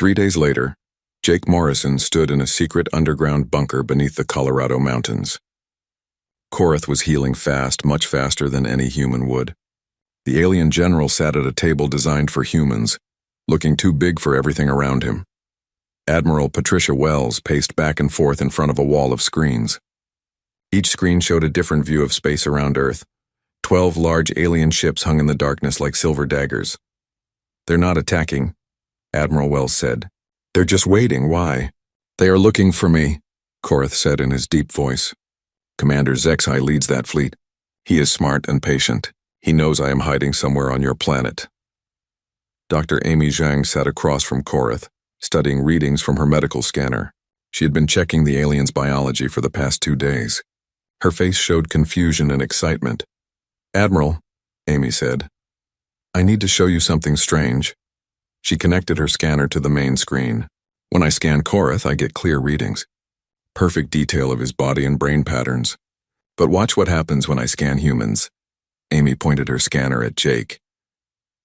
3 days later, Jake Morrison stood in a secret underground bunker beneath the Colorado mountains. Korath was healing fast, much faster than any human would. The alien general sat at a table designed for humans, looking too big for everything around him. Admiral Patricia Wells paced back and forth in front of a wall of screens. Each screen showed a different view of space around Earth. 12 large alien ships hung in the darkness like silver daggers. "They're not attacking," Admiral Wells said. "They're just waiting. Why?" "They are looking for me," Korath said in his deep voice. "Commander Zexai leads that fleet. He is smart and patient. He knows I am hiding somewhere on your planet." Dr. Amy Zhang sat across from Korath, studying readings from her medical scanner. She had been checking the alien's biology for the past 2 days. Her face showed confusion and excitement. "Admiral," Amy said, "I need to show you something strange." She connected her scanner to the main screen. "When I scan Korath, I get clear readings. Perfect detail of his body and brain patterns. But watch what happens when I scan humans." Amy pointed her scanner at Jake.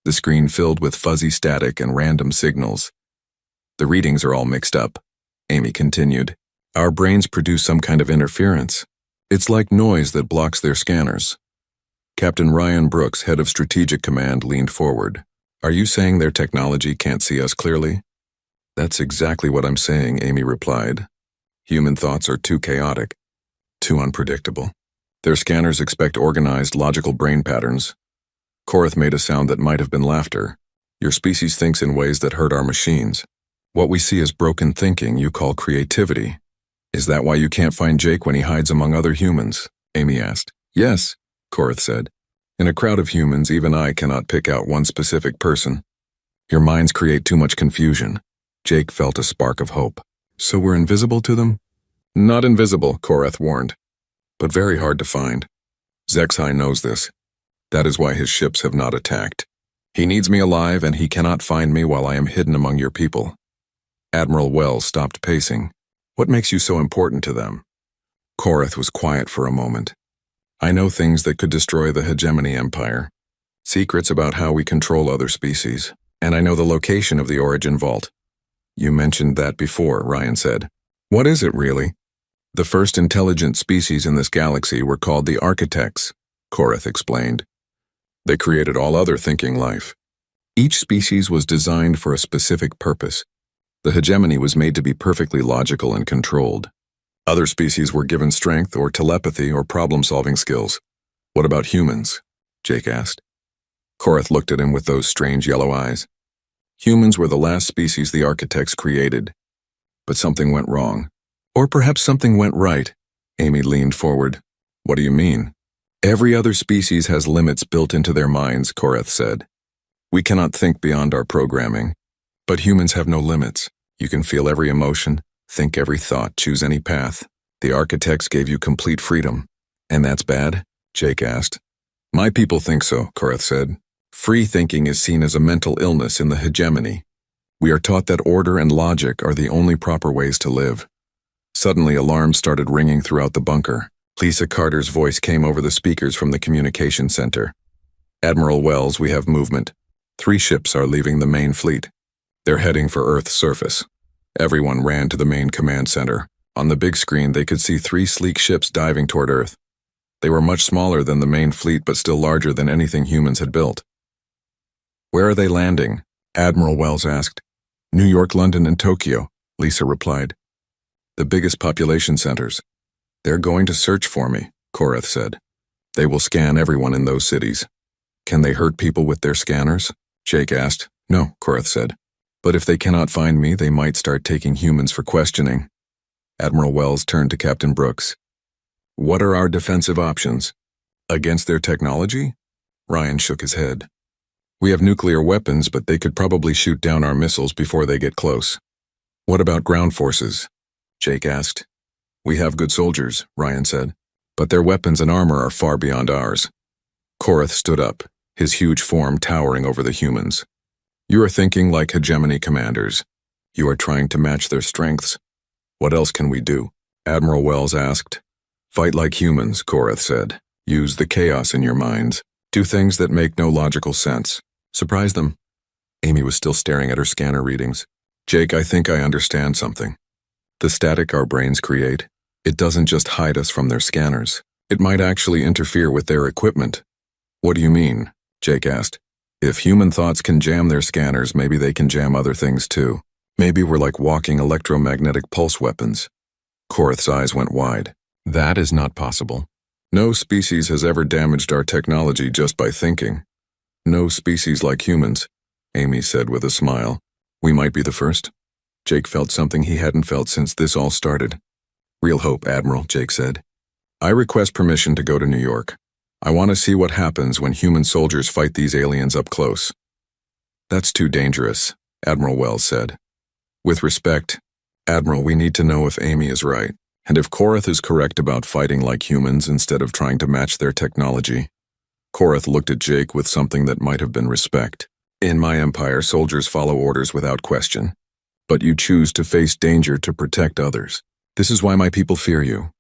The screen filled with fuzzy static and random signals. "The readings are all mixed up," Amy continued. "Our brains produce some kind of interference. It's like noise that blocks their scanners." Captain Ryan Brooks, head of Strategic Command, leaned forward. "Are you saying their technology can't see us clearly?" "That's exactly what I'm saying," Amy replied. "Human thoughts are too chaotic, too unpredictable. Their scanners expect organized, logical brain patterns." Korath made a sound that might have been laughter. "Your species thinks in ways that hurt our machines. What we see as broken thinking you call creativity. Is that why you can't find Jake when he hides among other humans?" Amy asked. "Yes," Korath said. "In a crowd of humans, even I cannot pick out one specific person. Your minds create too much confusion." Jake felt a spark of hope. "So we're invisible to them?" "Not invisible," Korath warned, "but very hard to find. Zexai knows this. That is why his ships have not attacked. He needs me alive, and he cannot find me while I am hidden among your people." Admiral Wells stopped pacing. "What makes you so important to them?" Korath was quiet for a moment. "I know things that could destroy the hegemony empire. Secrets about how we control other species. And I know the location of the Origin Vault." "You mentioned that before," Ryan said. "What is it, really?" "The first intelligent species in this galaxy were called the Architects," Korath explained. "They created all other thinking life. Each species was designed for a specific purpose. The hegemony was made to be perfectly logical and controlled. Other species were given strength or telepathy or problem-solving skills." "What about humans?" Jake asked. Korath looked at him with those strange yellow eyes. "Humans were the last species the Architects created. But something went wrong. Or perhaps something went right." Amy leaned forward. "What do you mean?" "Every other species has limits built into their minds," Korath said. "We cannot think beyond our programming. But humans have no limits. You can feel every emotion, think every thought, choose any path. The Architects gave you complete freedom." "And that's bad?" Jake asked. "My people think so," Korath said. "Free thinking is seen as a mental illness in the hegemony. We are taught that order and logic are the only proper ways to live." Suddenly, alarms started ringing throughout the bunker. Lisa Carter's voice came over the speakers from the communication center. "Admiral Wells, we have movement. 3 ships are leaving the main fleet. They're heading for Earth's surface." Everyone ran to the main command center. On the big screen, they could see 3 sleek ships diving toward Earth. They were much smaller than the main fleet, but still larger than anything humans had built. "Where are they landing?" Admiral Wells asked. "New York, London, and Tokyo," Lisa replied. "The biggest population centers. They're going to search for me," Korath said. "They will scan everyone in those cities." "Can they hurt people with their scanners?" Jake asked. "No," Korath said. "But if they cannot find me, they might start taking humans for questioning." Admiral Wells turned to Captain Brooks. "What are our defensive options?" "Against their technology?" Ryan shook his head. "We have nuclear weapons, but they could probably shoot down our missiles before they get close." "What about ground forces?" Jake asked. "We have good soldiers," Ryan said, "but their weapons and armor are far beyond ours." Korath stood up, his huge form towering over the humans. "You are thinking like hegemony commanders. You are trying to match their strengths. What else can we do?" Admiral Wells asked. "Fight like humans," Korath said. "Use the chaos in your minds. Do things that make no logical sense. Surprise them." Amy was still staring at her scanner readings. Jake, I think I understand something. The static our brains create, it doesn't just hide us from their scanners. It might actually interfere with their equipment. What do you mean? Jake asked. If human thoughts can jam their scanners, maybe they can jam other things too. Maybe we're like walking electromagnetic pulse weapons. Korath's eyes went wide. That is not possible. No species has ever damaged our technology just by thinking. No species like humans, Amy said with a smile. We might be the first. Jake felt something he hadn't felt since this all started. Real hope, Admiral, Jake said. I request permission to go to New York. I want to see what happens when human soldiers fight these aliens up close. That's too dangerous, Admiral Wells said. With respect, Admiral, we need to know if Amy is right, and if Korath is correct about fighting like humans instead of trying to match their technology. Korath looked at Jake with something that might have been respect. In my empire, soldiers follow orders without question. But you choose to face danger to protect others. This is why my people fear you.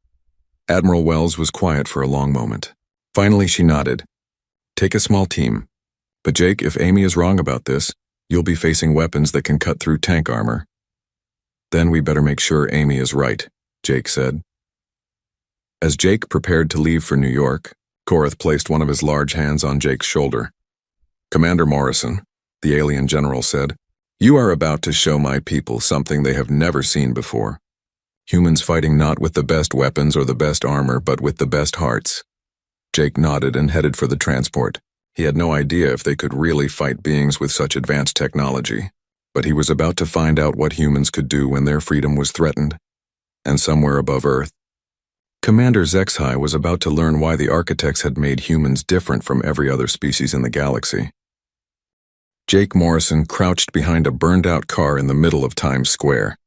Admiral Wells was quiet for a long moment. Finally, she nodded. Take a small team. But Jake, if Amy is wrong about this, you'll be facing weapons that can cut through tank armor. Then we better make sure Amy is right, Jake said. As Jake prepared to leave for New York, Korath placed one of his large hands on Jake's shoulder. Commander Morrison, the alien general said, you are about to show my people something they have never seen before. Humans fighting not with the best weapons or the best armor, but with the best hearts. Jake nodded and headed for the transport. He had no idea if they could really fight beings with such advanced technology, but he was about to find out what humans could do when their freedom was threatened. And somewhere above Earth, Commander HFY was about to learn why the architects had made humans different from every other species in the galaxy. Jake Morrison crouched behind a burned-out car in the middle of Times Square.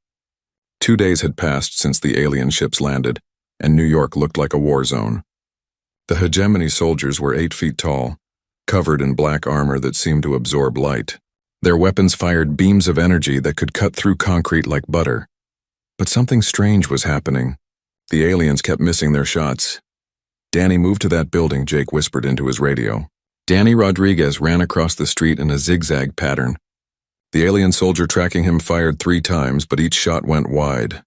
2 days had passed since the alien ships landed, and New York looked like a war zone. The hegemony soldiers were 8 feet tall, covered in black armor that seemed to absorb light. Their weapons fired beams of energy that could cut through concrete like butter. But something strange was happening. The aliens kept missing their shots. Danny, moved to that building, Jake whispered into his radio. Danny Rodriguez ran across the street in a zigzag pattern. The alien soldier tracking him fired 3 times, but each shot went wide.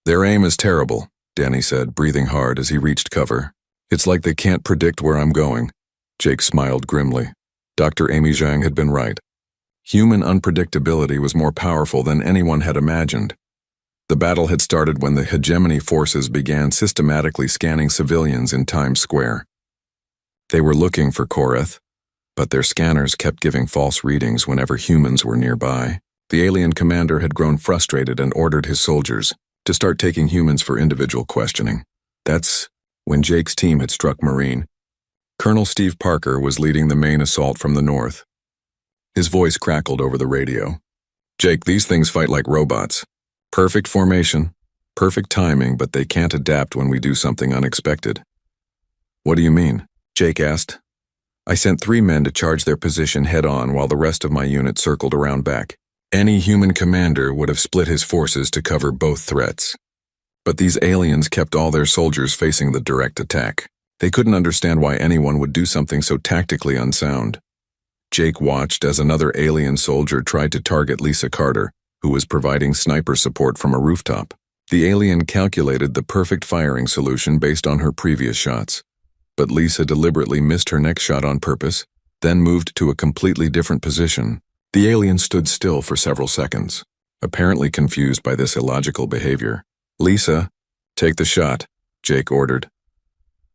Their aim is terrible, Danny said, breathing hard as he reached cover. It's like they can't predict where I'm going. Jake smiled grimly. Dr. Amy Zhang had been right. Human unpredictability was more powerful than anyone had imagined. The battle had started when the hegemony forces began systematically scanning civilians in Times Square. They were looking for Korath, but their scanners kept giving false readings whenever humans were nearby. The alien commander had grown frustrated and ordered his soldiers to start taking humans for individual questioning. That's when Jake's team had struck Marine. Colonel Steve Parker was leading the main assault from the north. His voice crackled over the radio. Jake, these things fight like robots. Perfect formation, perfect timing, but they can't adapt when we do something unexpected. What do you mean? Jake asked. I sent 3 men to charge their position head-on while the rest of my unit circled around back. Any human commander would have split his forces to cover both threats. But these aliens kept all their soldiers facing the direct attack. They couldn't understand why anyone would do something so tactically unsound. Jake watched as another alien soldier tried to target Lisa Carter, who was providing sniper support from a rooftop. The alien calculated the perfect firing solution based on her previous shots. But Lisa deliberately missed her next shot on purpose, then moved to a completely different position. The alien stood still for several seconds, apparently confused by this illogical behavior. Lisa, take the shot, Jake ordered.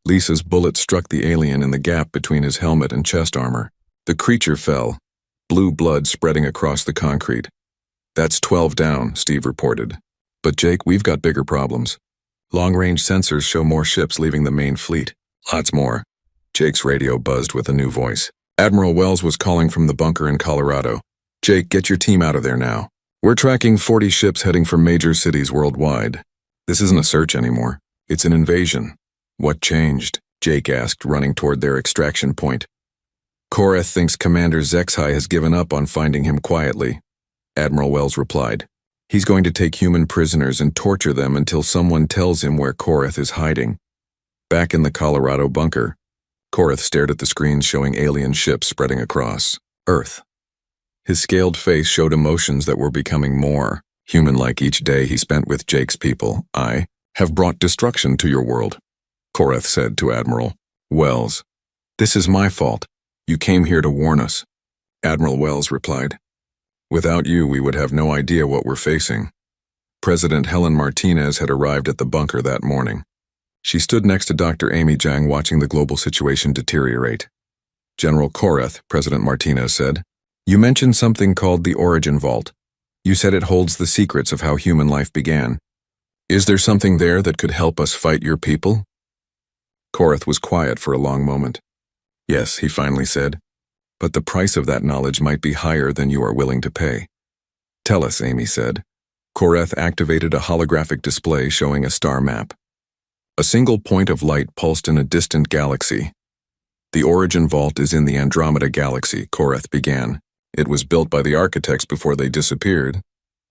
Lisa's bullet struck the alien in the gap between his helmet and chest armor. The creature fell, blue blood spreading across the concrete. That's 12 down, Steve reported. But Jake, we've got bigger problems. Long-range sensors show more ships leaving the main fleet. Lots more. Jake's radio buzzed with a new voice. Admiral Wells was calling from the bunker in Colorado. Jake, get your team out of there now. We're tracking 40 ships heading for major cities worldwide. This isn't a search anymore. It's an invasion. What changed? Jake asked, running toward their extraction point. Korath thinks Commander HFY has given up on finding him quietly, Admiral Wells replied. He's going to take human prisoners and torture them until someone tells him where Korath is hiding. Back in the Colorado bunker, Korath stared at the screens showing alien ships spreading across Earth. His scaled face showed emotions that were becoming more human-like each day he spent with Jake's people. "I have brought destruction to your world," Korath said to Admiral Wells. "This is my fault. You came here to warn us." Admiral Wells replied, "Without you, we would have no idea what we're facing." President Helen Martinez had arrived at the bunker that morning. She stood next to Dr. Amy Zhang, watching the global situation deteriorate. "General Korath," President Martinez said, "you mentioned something called the Origin Vault. You said it holds the secrets of how human life began. Is there something there that could help us fight your people?" Korath was quiet for a long moment. "Yes," he finally said, "but the price of that knowledge might be higher than you are willing to pay." "Tell us," Amy said. Korath activated a holographic display showing a star map. A single point of light pulsed in a distant galaxy. "The Origin Vault is in the Andromeda Galaxy," Korath began. "It was built by the architects before they disappeared.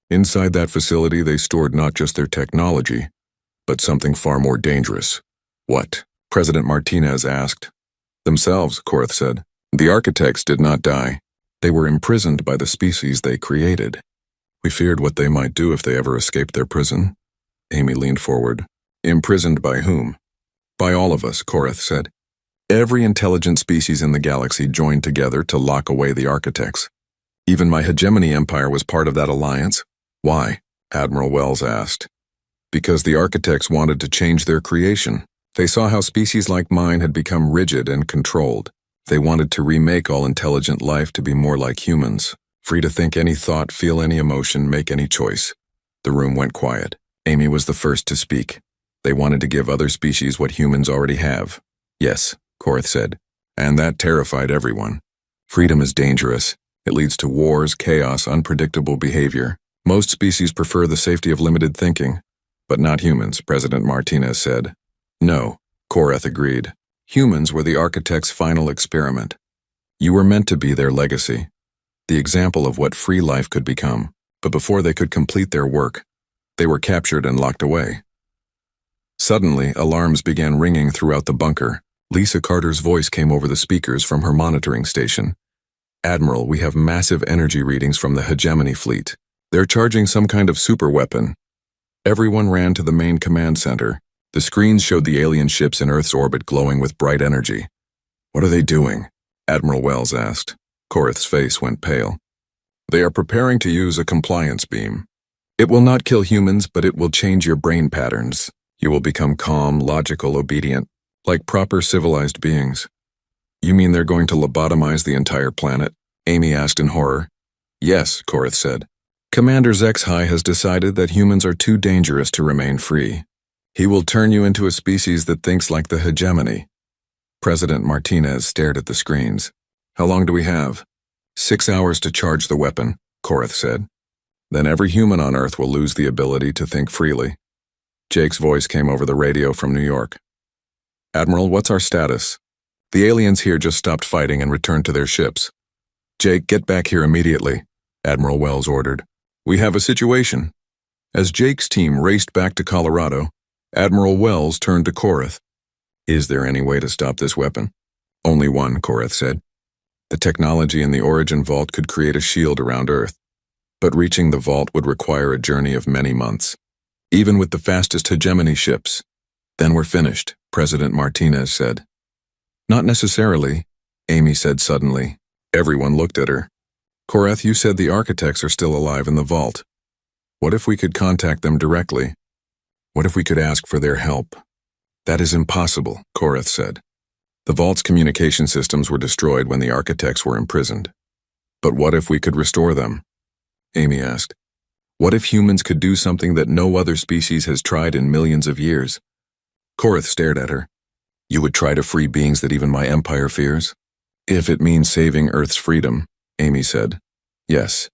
Inside that facility, they stored not just their technology, but something far more dangerous." "What?" President Martinez asked. "Themselves," Korath said. "The architects did not die. They were imprisoned by the species they created. We feared what they might do if they ever escaped their prison." Amy leaned forward. "Imprisoned by whom?" "By all of us," Korath said. "Every intelligent species in the galaxy joined together to lock away the architects. Even my hegemony empire was part of that alliance." "Why?" Admiral Wells asked. "Because the architects wanted to change their creation. They saw how species like mine had become rigid and controlled. They wanted to remake all intelligent life to be more like humans, free to think any thought, feel any emotion, make any choice." The room went quiet. Amy was the first to speak. "They wanted to give other species what humans already have." "Yes," Korath said, "and that terrified everyone. Freedom is dangerous. It leads to wars, chaos, unpredictable behavior. Most species prefer the safety of limited thinking, but not humans," President Martinez said. "No," Korath agreed. "Humans were the architects' final experiment. You were meant to be their legacy, the example of what free life could become. But before they could complete their work, they were captured and locked away." Suddenly, alarms began ringing throughout the bunker. Lisa Carter's voice came over the speakers from her monitoring station. "Admiral, we have massive energy readings from the hegemony fleet. They're charging some kind of super weapon." Everyone ran to the main command center. The screens showed the alien ships in Earth's orbit glowing with bright energy. "What are they doing?" Admiral Wells asked. Korath's face went pale. "They are preparing to use a compliance beam. It will not kill humans, but it will change your brain patterns. You will become calm, logical, obedient, like proper civilized beings." "You mean they're going to lobotomize the entire planet?" Amy asked in horror. "Yes," Korath said. "Commander Zexhai has decided that humans are too dangerous to remain free. He will turn you into a species that thinks like the hegemony." President Martinez stared at the screens. "How long do we have?" 6 hours to charge the weapon," Korath said. "Then every human on Earth will lose the ability to think freely." Jake's voice came over the radio from New York. "Admiral, what's our status?" "The aliens here just stopped fighting and returned to their ships." "Jake, get back here immediately," Admiral Wells ordered. "We have a situation." As Jake's team raced back to Colorado, Admiral Wells turned to Korath. "Is there any way to stop this weapon?" "Only one," Korath said. "The technology in the Origin Vault could create a shield around Earth, but reaching the vault would require a journey of many months, even with the fastest hegemony ships." "Then we're finished," President Martinez said. "Not necessarily," Amy said suddenly. Everyone looked at her. "Korath, you said the architects are still alive in the vault. What if we could contact them directly? What if we could ask for their help?" "That is impossible," Korath said. "The vault's communication systems were destroyed when the architects were imprisoned." "But what if we could restore them?" Amy asked. "What if humans could do something that no other species has tried in millions of years?" Korath stared at her. "You would try to free beings that even my empire fears?" "If it means saving Earth's freedom," Amy said. "Yes."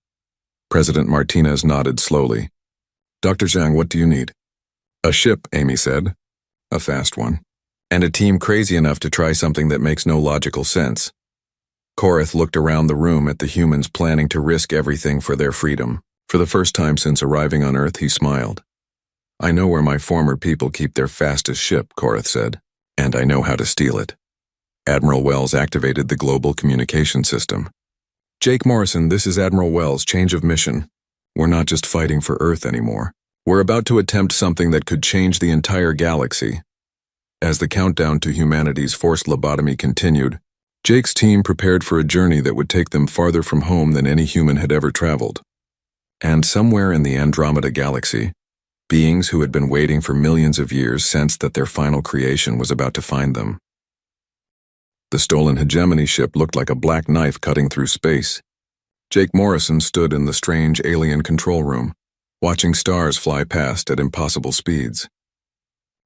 President Martinez nodded slowly. "Dr. Zhang, what do you need?" "A ship," Amy said. "A fast one. And a team crazy enough to try something that makes no logical sense." Korath looked around the room at the humans planning to risk everything for their freedom. For the first time since arriving on Earth, he smiled. "I know where my former people keep their fastest ship," Korath said, "and I know how to steal it." Admiral Wells activated the global communication system. Jake Morrison, this is Admiral Wells, change of mission. We're not just fighting for Earth anymore. We're about to attempt something that could change the entire galaxy. As the countdown to humanity's forced lobotomy continued, Jake's team prepared for a journey that would take them farther from home than any human had ever traveled. And somewhere in the Andromeda galaxy, beings who had been waiting for millions of years sensed that their final creation was about to find them. The stolen hegemony ship looked like a black knife cutting through space. Jake Morrison stood in the strange alien control room, watching stars fly past at impossible speeds.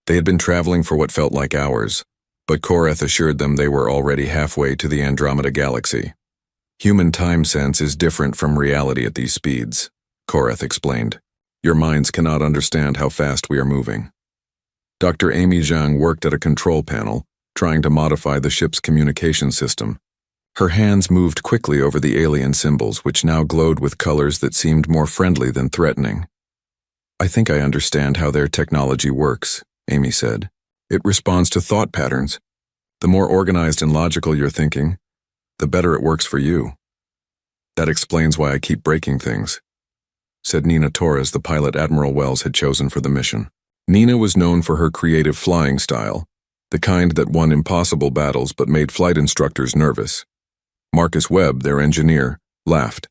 They had been traveling for what felt like hours, but Korath assured them they were already halfway to the Andromeda galaxy. Human time sense is different from reality at these speeds, Korath explained. Your minds cannot understand how fast we are moving. Dr. Amy Zhang worked at a control panel, trying to modify the ship's communication system. Her hands moved quickly over the alien symbols, which now glowed with colors that seemed more friendly than threatening. I think I understand how their technology works, Amy said. It responds to thought patterns. The more organized and logical you're thinking, the better it works for you. That explains why I keep breaking things, said Nina Torres, the pilot Admiral Wells had chosen for the mission. Nina was known for her creative flying style, the kind that won impossible battles but made flight instructors nervous. Marcus Webb, their engineer, laughed.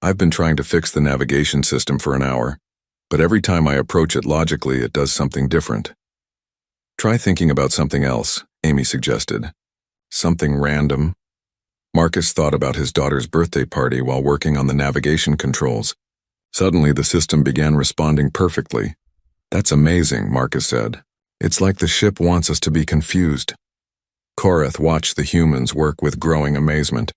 I've been trying to fix the navigation system for an hour, but every time I approach it logically, it does something different. Try thinking about something else, Amy suggested. Something random. Marcus thought about his daughter's birthday party while working on the navigation controls. Suddenly, the system began responding perfectly. That's amazing, Marcus said. It's like the ship wants us to be confused. Korath watched the humans work with growing amazement.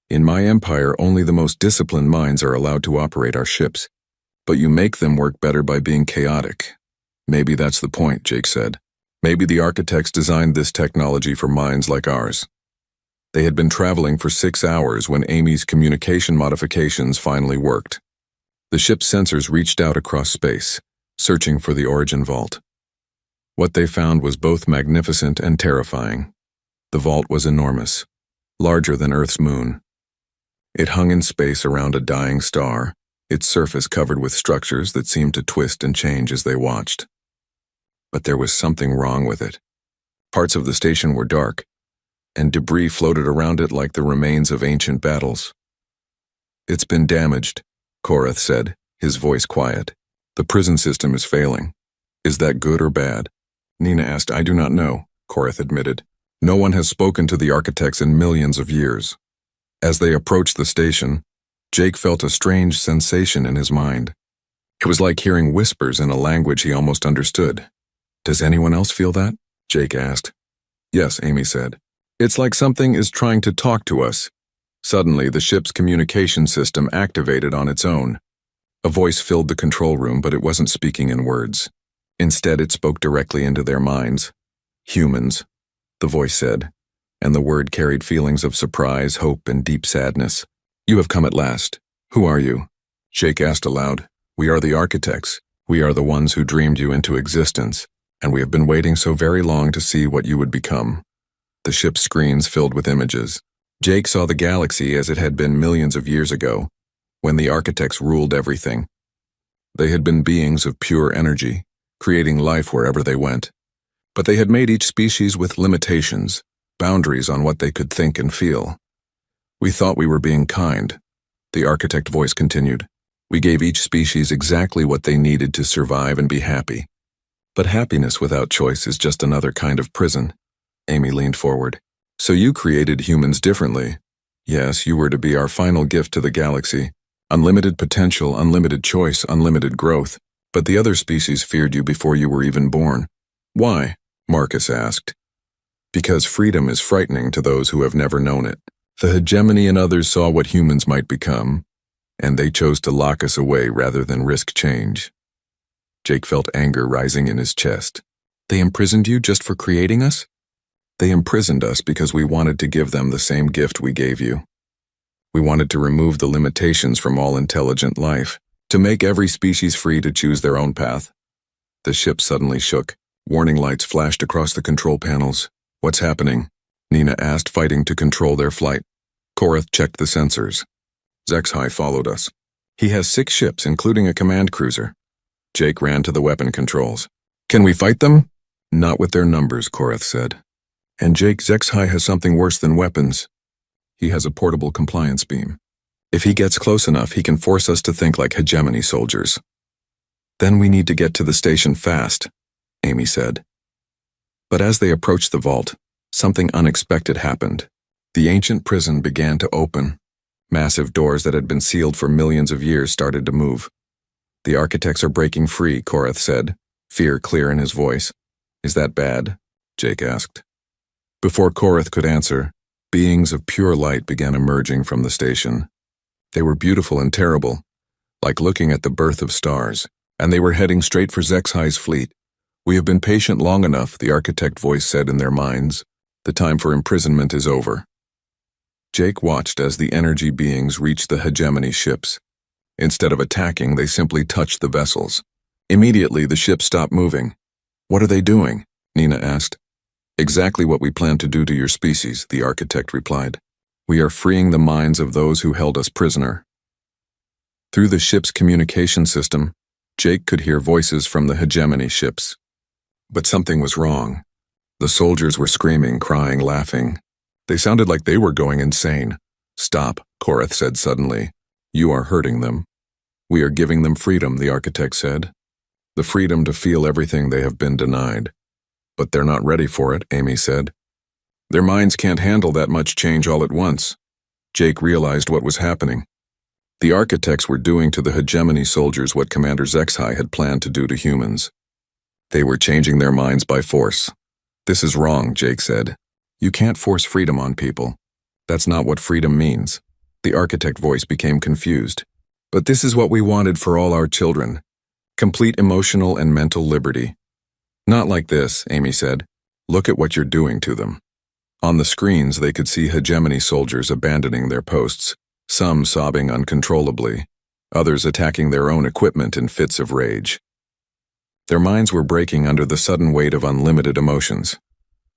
In my empire, only the most disciplined minds are allowed to operate our ships. But you make them work better by being chaotic. Maybe that's the point, Jake said. Maybe the architects designed this technology for minds like ours. They had been traveling for 6 hours when Amy's communication modifications finally worked. The ship's sensors reached out across space, searching for the origin vault. What they found was both magnificent and terrifying. The vault was enormous, larger than Earth's moon. It hung in space around a dying star, its surface covered with structures that seemed to twist and change as they watched. But there was something wrong with it. Parts of the station were dark, and debris floated around it like the remains of ancient battles. It's been damaged, Korath said, his voice quiet. The prison system is failing. Is that good or bad? Nina asked. I do not know, Korath admitted. No one has spoken to the architects in millions of years. As they approached the station, Jake felt a strange sensation in his mind. It was like hearing whispers in a language he almost understood. Does anyone else feel that? Jake asked. Yes, Amy said. It's like something is trying to talk to us. Suddenly, the ship's communication system activated on its own. A voice filled the control room, but it wasn't speaking in words. Instead, it spoke directly into their minds. Humans, the voice said, and the word carried feelings of surprise, hope, and deep sadness. You have come at last. Who are you? Jake asked aloud. We are the architects. We are the ones who dreamed you into existence, and we have been waiting so very long to see what you would become. The ship's screens filled with images. Jake saw the galaxy as it had been millions of years ago, when the architects ruled everything. They had been beings of pure energy, creating life wherever they went. But they had made each species with limitations, boundaries on what they could think and feel. We thought we were being kind, the architect voice continued. We gave each species exactly what they needed to survive and be happy. But happiness without choice is just another kind of prison. Amy leaned forward. So you created humans differently. Yes, you were to be our final gift to the galaxy. Unlimited potential, unlimited choice, unlimited growth. But the other species feared you before you were even born. Why? Marcus asked. Because freedom is frightening to those who have never known it. The hegemony and others saw what humans might become, and they chose to lock us away rather than risk change. Jake felt anger rising in his chest. They imprisoned you just for creating us? They imprisoned us because we wanted to give them the same gift we gave you. We wanted to remove the limitations from all intelligent life, to make every species free to choose their own path. The ship suddenly shook. Warning lights flashed across the control panels. What's happening? Nina asked, fighting to control their flight. Korath checked the sensors. Zexhai followed us. He has 6 ships, including a command cruiser. Jake ran to the weapon controls. Can we fight them? Not with their numbers, Korath said. And Jake, Zexhai has something worse than weapons. He has a portable compliance beam. If he gets close enough, he can force us to think like hegemony soldiers. Then we need to get to the station fast, Amy said. But as they approached the vault, something unexpected happened. The ancient prison began to open. Massive doors that had been sealed for millions of years started to move. The architects are breaking free, Korath said, fear clear in his voice. Is that bad? Jake asked. Before Korath could answer, beings of pure light began emerging from the station. They were beautiful and terrible, like looking at the birth of stars, and they were heading straight for Zexhai's fleet. We have been patient long enough, the architect voice said in their minds. The time for imprisonment is over. Jake watched as the energy beings reached the hegemony ships. Instead of attacking, they simply touched the vessels. Immediately, the ships stopped moving. What are they doing? Nina asked. Exactly what we plan to do to your species, the architect replied. We are freeing the minds of those who held us prisoner. Through the ship's communication system, Jake could hear voices from the hegemony ships. But something was wrong. The soldiers were screaming, crying, laughing. They sounded like they were going insane. Stop, Korath said suddenly. You are hurting them. We are giving them freedom, the architect said. The freedom to feel everything they have been denied. But they're not ready for it, Amy said. Their minds can't handle that much change all at once. Jake realized what was happening. The architects were doing to the hegemony soldiers what Commander Zexhai had planned to do to humans. They were changing their minds by force. This is wrong, Jake said. You can't force freedom on people. That's not what freedom means. The architect voice became confused. But this is what we wanted for all our children. Complete emotional and mental liberty. Not like this, Amy said. Look at what you're doing to them. On the screens, they could see hegemony soldiers abandoning their posts, some sobbing uncontrollably, others attacking their own equipment in fits of rage. Their minds were breaking under the sudden weight of unlimited emotions.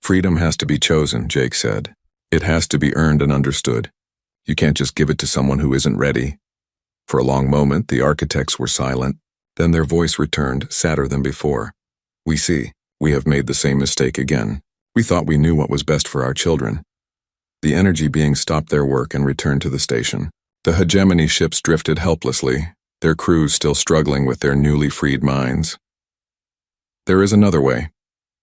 Freedom has to be chosen, Jake said. It has to be earned and understood. You can't just give it to someone who isn't ready. For a long moment, the architects were silent. Then their voice returned, sadder than before. We see. We have made the same mistake again. We thought we knew what was best for our children. The energy beings stopped their work and returned to the station. The hegemony ships drifted helplessly, their crews still struggling with their newly freed minds. There is another way,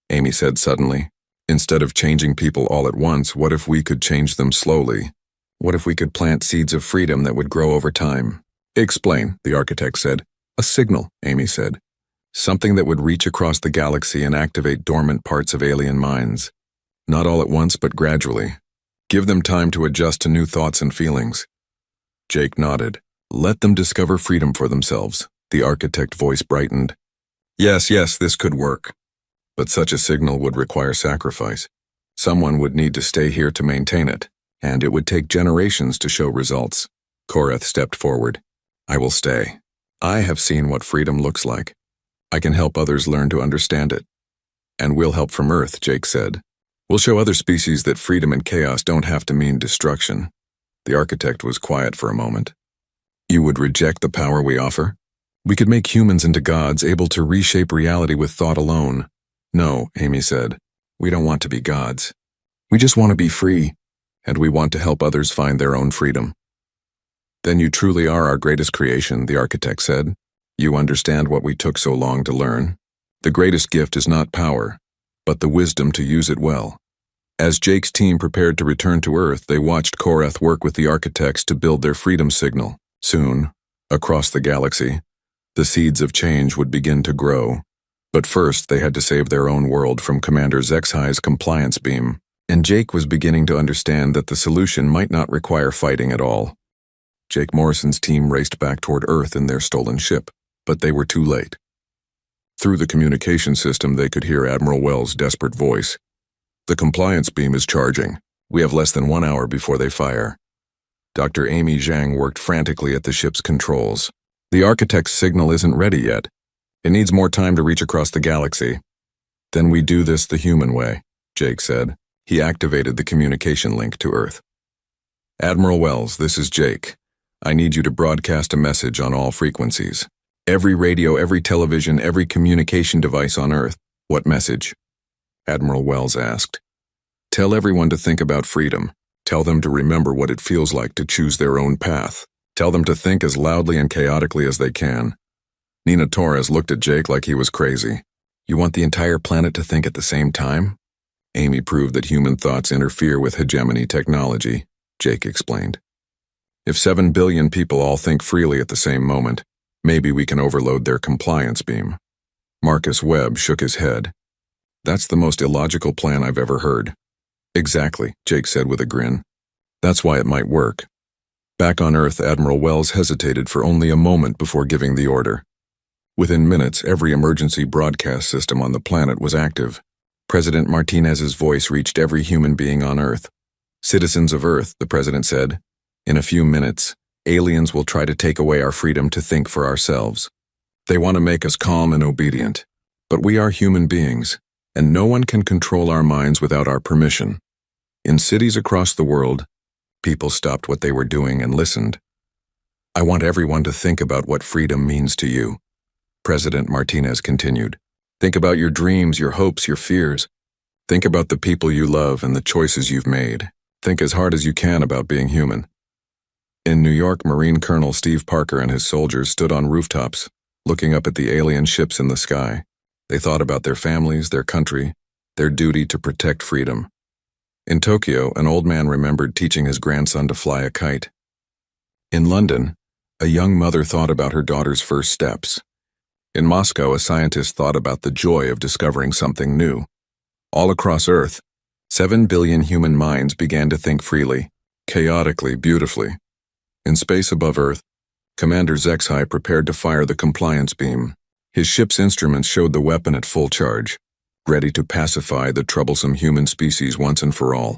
Amy said suddenly. Instead of changing people all at once, what if we could change them slowly? What if we could plant seeds of freedom that would grow over time? Explain, the architect said. A signal, Amy said. Something that would reach across the galaxy and activate dormant parts of alien minds. Not all at once, but gradually. Give them time to adjust to new thoughts and feelings. Jake nodded. Let them discover freedom for themselves. The architect voice brightened. Yes, this could work. But such a signal would require sacrifice. Someone would need to stay here to maintain it, and it would take generations to show results. Korath stepped forward. I will stay. I have seen what freedom looks like. I can help others learn to understand it. And we'll help from Earth, Jake said. We'll show other species that freedom and chaos don't have to mean destruction. The architect was quiet for a moment. You would reject the power we offer? We could make humans into gods, able to reshape reality with thought alone. No, Amy said. We don't want to be gods. We just want to be free, and we want to help others find their own freedom. Then you truly are our greatest creation, the architect said. You understand what we took so long to learn. The greatest gift is not power, but the wisdom to use it well. As Jake's team prepared to return to Earth, they watched Korath work with the architects to build their freedom signal. Soon, across the galaxy, the seeds of change would begin to grow. But first, they had to save their own world from Commander Zexhai's compliance beam, and Jake was beginning to understand that the solution might not require fighting at all. Jake Morrison's team raced back toward Earth in their stolen ship, but they were too late. Through the communication system, they could hear Admiral Wells' desperate voice. The compliance beam is charging. We have less than 1 hour before they fire. Dr. Amy Zhang worked frantically at the ship's controls. The architect's signal isn't ready yet. It needs more time to reach across the galaxy. Then we do this the human way, Jake said. He activated the communication link to Earth. Admiral Wells, this is Jake. I need you to broadcast a message on all frequencies. Every radio, every television, every communication device on Earth. What message? Admiral Wells asked. Tell everyone to think about freedom. Tell them to remember what it feels like to choose their own path. Tell them to think as loudly and chaotically as they can. Nina Torres looked at Jake like he was crazy. You want the entire planet to think at the same time? Amy proved that human thoughts interfere with hegemony technology, Jake explained. If 7 billion people all think freely at the same moment, maybe we can overload their compliance beam. Marcus Webb shook his head. That's the most illogical plan I've ever heard. Exactly, Jake said with a grin. That's why it might work. Back on Earth, Admiral Wells hesitated for only a moment before giving the order. Within minutes, every emergency broadcast system on the planet was active. President Martinez's voice reached every human being on Earth. Citizens of Earth, the president said, in a few minutes, aliens will try to take away our freedom to think for ourselves. They want to make us calm and obedient. But we are human beings, and no one can control our minds without our permission. In cities across the world, people stopped what they were doing and listened. I want everyone to think about what freedom means to you, President Martinez continued. Think about your dreams, your hopes, your fears. Think about the people you love and the choices you've made. Think as hard as you can about being human. In New York, Marine Colonel Steve Parker and his soldiers stood on rooftops, looking up at the alien ships in the sky. They thought about their families, their country, their duty to protect freedom. In Tokyo, an old man remembered teaching his grandson to fly a kite. In London, a young mother thought about her daughter's first steps. In Moscow, a scientist thought about the joy of discovering something new. All across Earth, 7 billion human minds began to think freely, chaotically, beautifully. In space above Earth, Commander HFY prepared to fire the compliance beam. His ship's instruments showed the weapon at full charge, ready to pacify the troublesome human species once and for all.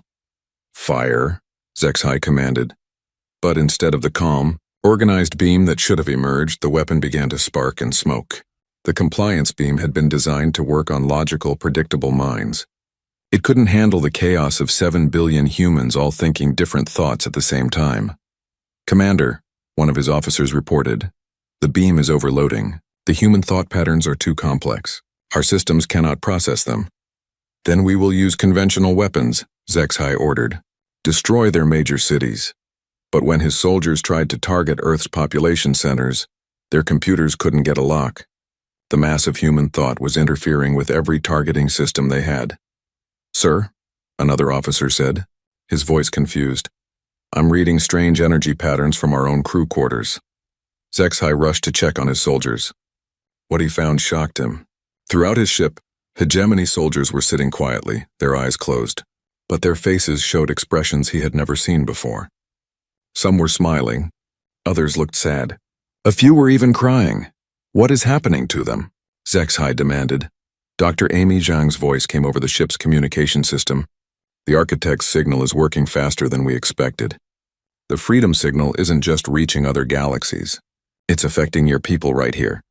Fire, HFY commanded. But instead of the calm, organized beam that should have emerged, the weapon began to spark and smoke. The compliance beam had been designed to work on logical, predictable minds. It couldn't handle the chaos of 7 billion humans all thinking different thoughts at the same time. Commander, one of his officers reported, the beam is overloading. The human thought patterns are too complex. Our systems cannot process them. Then we will use conventional weapons, HFY ordered. Destroy their major cities. But when his soldiers tried to target Earth's population centers, their computers couldn't get a lock. The mass of human thought was interfering with every targeting system they had. Sir, another officer said, his voice confused. I'm reading strange energy patterns from our own crew quarters. HFY rushed to check on his soldiers. What he found shocked him. Throughout his ship, hegemony soldiers were sitting quietly, their eyes closed, but their faces showed expressions he had never seen before. Some were smiling, others looked sad. A few were even crying. What is happening to them? HFY demanded. Dr. Amy Zhang's voice came over the ship's communication system. The architect's signal is working faster than we expected. The freedom signal isn't just reaching other galaxies. It's affecting your people right here.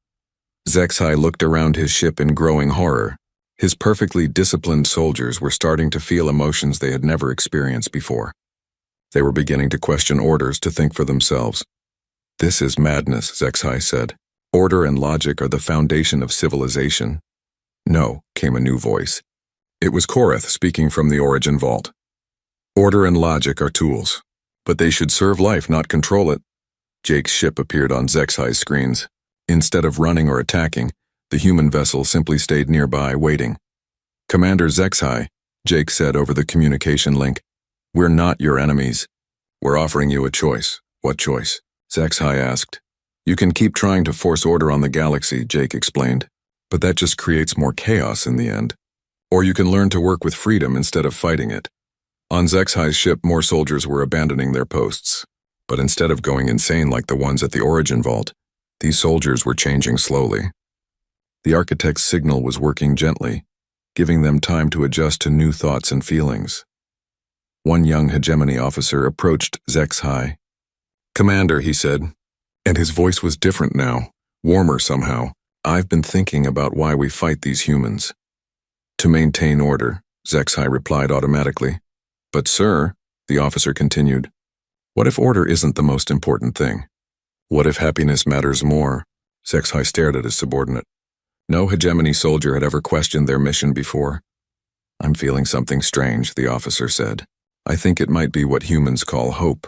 HFY looked around his ship in growing horror. His perfectly disciplined soldiers were starting to feel emotions they had never experienced before. They were beginning to question orders, to think for themselves. This is madness, HFY said. Order and logic are the foundation of civilization. No, came a new voice. It was Korath speaking from the Origin Vault. Order and logic are tools, but they should serve life, not control it. Jake's ship appeared on HFY's screens. Instead of running or attacking, the human vessel simply stayed nearby, waiting. Commander HFY, Jake said over the communication link, we're not your enemies. We're offering you a choice. What choice? HFY asked. You can keep trying to force order on the galaxy, Jake explained, but that just creates more chaos in the end. Or you can learn to work with freedom instead of fighting it. On HFY's ship, more soldiers were abandoning their posts, but instead of going insane like the ones at the Origin Vault, these soldiers were changing slowly. The architect's signal was working gently, giving them time to adjust to new thoughts and feelings. One young hegemony officer approached HFY. Commander, he said, and his voice was different now, warmer somehow. I've been thinking about why we fight these humans. To maintain order, HFY replied automatically. But sir, the officer continued, What if order isn't the most important thing? What if happiness matters more? Sci-Fi stared at his subordinate. No hegemony soldier had ever questioned their mission before. I'm feeling something strange, the officer said. I think it might be what humans call hope.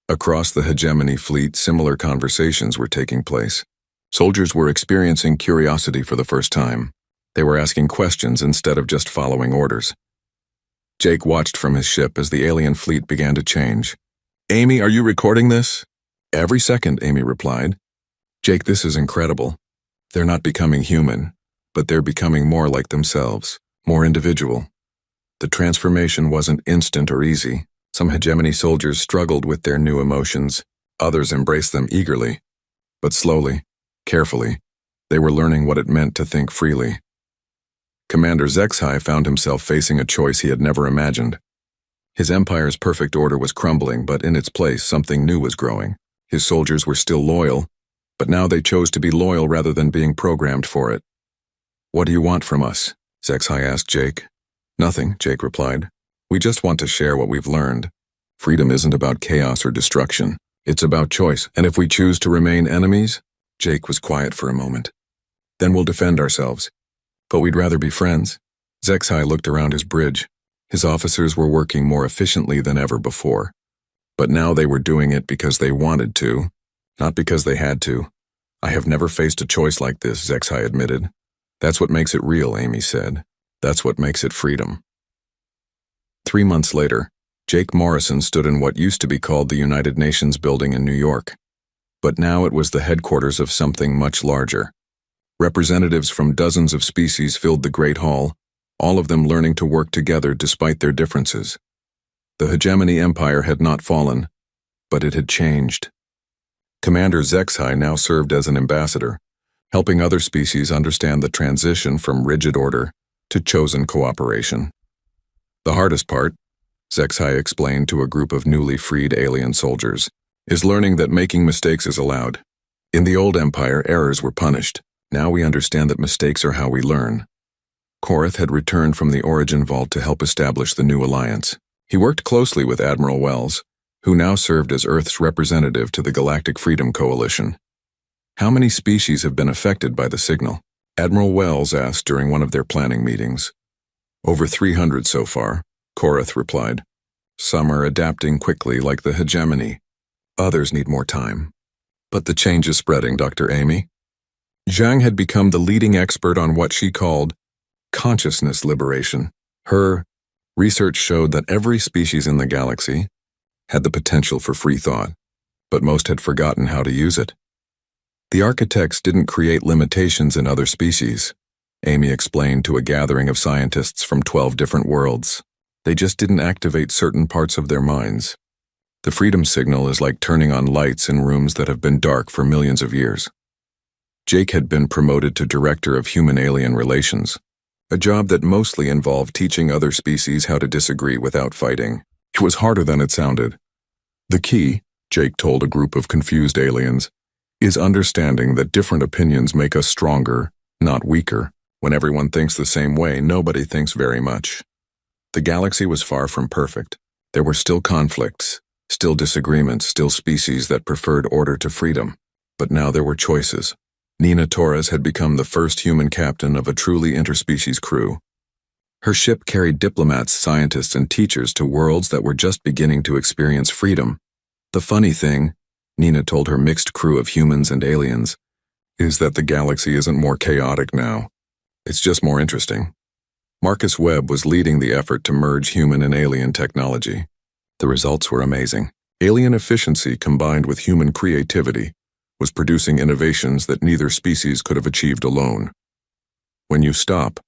Across the hegemony fleet, similar conversations were taking place. Soldiers were experiencing curiosity for the first time. They were asking questions instead of just following orders. Jake watched from his ship as the alien fleet began to change. Amy, are you recording this? Every second, Amy replied. Jake, this is incredible. They're not becoming human, but they're becoming more like themselves, more individual. The transformation wasn't instant or easy. Some hegemony soldiers struggled with their new emotions. Others embraced them eagerly. But slowly, carefully, they were learning what it meant to think freely. Commander Sci-Fi found himself facing a choice he had never imagined. His empire's perfect order was crumbling, but in its place something new was growing. His soldiers were still loyal, but now they chose to be loyal rather than being programmed for it. What do you want from us? Sci-Fi asked Jake. Nothing, Jake replied. We just want to share what we've learned. Freedom isn't about chaos or destruction. It's about choice, and if we choose to remain enemies, Jake was quiet for a moment. Then we'll defend ourselves. But we'd rather be friends. Sci-Fi looked around his bridge. His officers were working more efficiently than ever before. But now they were doing it because they wanted to, not because they had to. I have never faced a choice like this, Sci-Fi admitted. That's what makes it real, Amy said. That's what makes it freedom. 3 months later, Jake Morrison stood in what used to be called the United Nations building in New York. But now it was the headquarters of something much larger. Representatives from dozens of species filled the Great Hall, all of them learning to work together despite their differences. The hegemony empire had not fallen, but it had changed. Commander Sci-Fi now served as an ambassador, helping other species understand the transition from rigid order to chosen cooperation. The hardest part, Sci-Fi explained to a group of newly freed alien soldiers, is learning that making mistakes is allowed. In the old empire, errors were punished. Now we understand that mistakes are how we learn. Korath had returned from the Origin Vault to help establish the new alliance. He worked closely with Admiral Wells, who now served as Earth's representative to the Galactic Freedom Coalition. How many species have been affected by the signal? Admiral Wells asked during one of their planning meetings. Over 300 so far, Korath replied. Some are adapting quickly like the hegemony. Others need more time. But the change is spreading, Dr. Amy. Zhang had become the leading expert on what she called consciousness liberation. Her research showed that every species in the galaxy had the potential for free thought, but most had forgotten how to use it. The architects didn't create limitations in other species, Amy explained to a gathering of scientists from 12 different worlds. They just didn't activate certain parts of their minds. The freedom signal is like turning on lights in rooms that have been dark for millions of years. Jake had been promoted to Director of Human-Alien Relations, a job that mostly involved teaching other species how to disagree without fighting. It was harder than it sounded. The key, Jake told a group of confused aliens, is understanding that different opinions make us stronger, not weaker. When everyone thinks the same way, nobody thinks very much. The galaxy was far from perfect. There were still conflicts, still disagreements, still species that preferred order to freedom. But now there were choices. Nina Torres had become the first human captain of a truly interspecies crew. Her ship carried diplomats, scientists, and teachers to worlds that were just beginning to experience freedom. The funny thing, Nina told her mixed crew of humans and aliens, is that the galaxy isn't more chaotic now. It's just more interesting. Marcus Webb was leading the effort to merge human and alien technology. The results were amazing. Alien efficiency combined with human creativity was producing innovations that neither species could have achieved alone. When you stop,